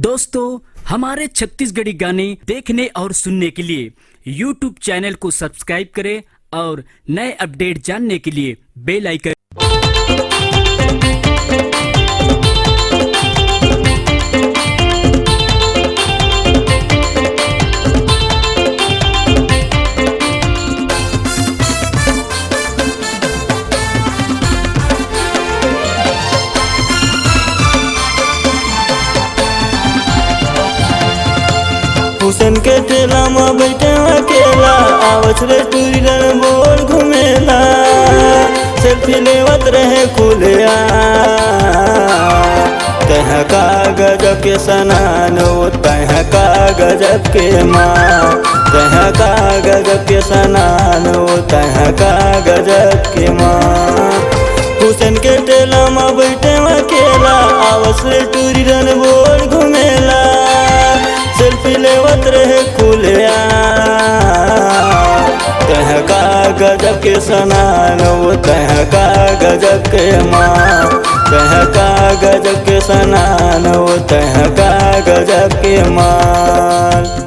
दोस्तों, हमारे छत्तीसगढ़ी गाने देखने और सुनने के लिए YouTube चैनल को सब्सक्राइब करें और नए अपडेट जानने के लिए बेल आइकन। हुसैन के ठेला में बैठे अकेला आवत रे टूरी रन बोल घूमेला सेल्फी लेवत रहे खुलिया तह का गजब के सनान तह का गजब के माँ तह का गजब के सनान तह का गजब के माँ। हुसैन के ठेला में बैठे अकेला आवत रे टूरी रन बोल घूमेला सेल्फी लेवत रहे खुलिया तह का गजब के सनान तह का गजब के माँ तह का गजब के सनान तह का गजब के माँ।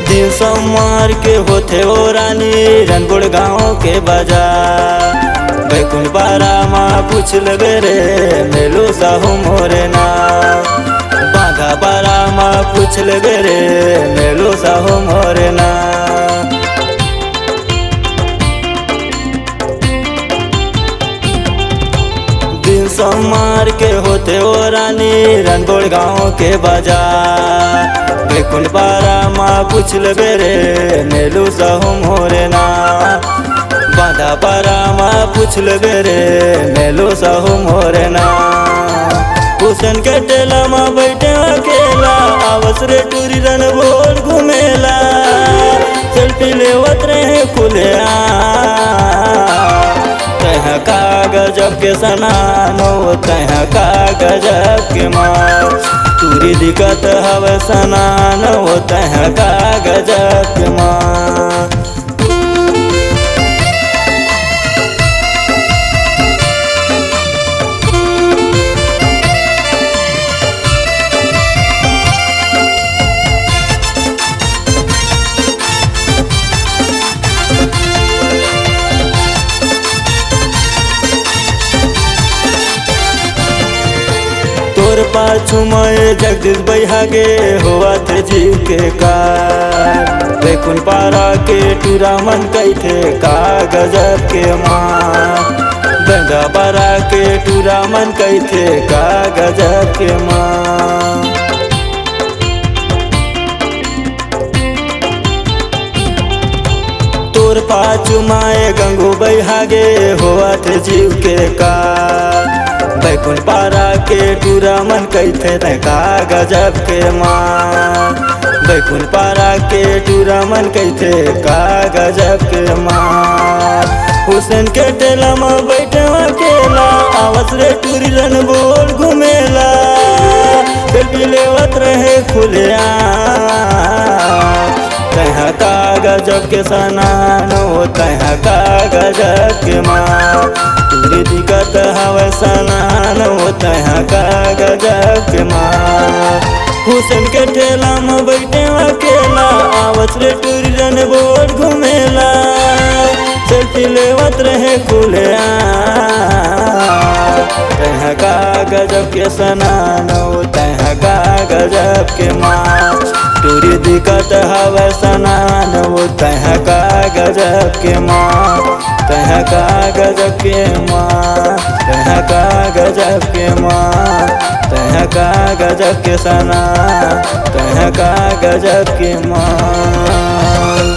दिन सोमवार के होते ओ रानी रनपुर गाँव के बाजार बैकुंठ पारा माँ पूछ लगे रे मेलो साहू मोरे ना बांधा पारा माँ पूछ लगे रे मेलो साहू मोरे ना। दिन सोमवार के होते ओ रानी रनपुर गाँव के बाजार बैकुंठ पारा माँ पूछ लगे रे मेलू साहू मोरे ना बांधा पारा माँ पूछ लगे रे मेलू साहू मोरे ना। हुसैन के ठेला माँ बैठे अकेला आवस रे टूरी रन बोल घूमेला सेल्फी लेवत रहे खुलिया तह का गजब के सनानो तह का गजब के माँ तूरी दिक्कत हवे सनान तह का गजब के माँ। तोर पाछू मैं जगदीश बैहागे हुआ थे जीव के कार बैकुंठ पारा के टूरा मन कैथे का गजब के माँ गंगा पारा के टूरा मन कैथे का गजब के माँ। तोर पाछू माए गंगू बैहागे हुआ थे जीव के कार बैकुंठ पारा के टूरा मन कैथे का गजब के माँ बैकुंठ पारा के टूरा मन कैथे का गजब के माँ। हुसैन के ठेला में बैठे अकेला आवस रे टूरी रन बोल घूमेला सेल्फी लेवत रहे खुलिया तह का गजब के सनानो तह का गजब के माँ तूरी दिक्कत हवे सनान तह का गजब के माँ। हुसैन के ठेला में बैठे अकेला आवत रे टूरी रन बोल घूमेला सेल्फी लेवत रहे खुलिया तह का गजब के सनानो तह का गजब के माँ तूरी दिक्कत हवे सनान तह का गजब के माँ तह का गजब के माँ तह का गजब के माँ तह का गजब के सना तह का गजब के माँ।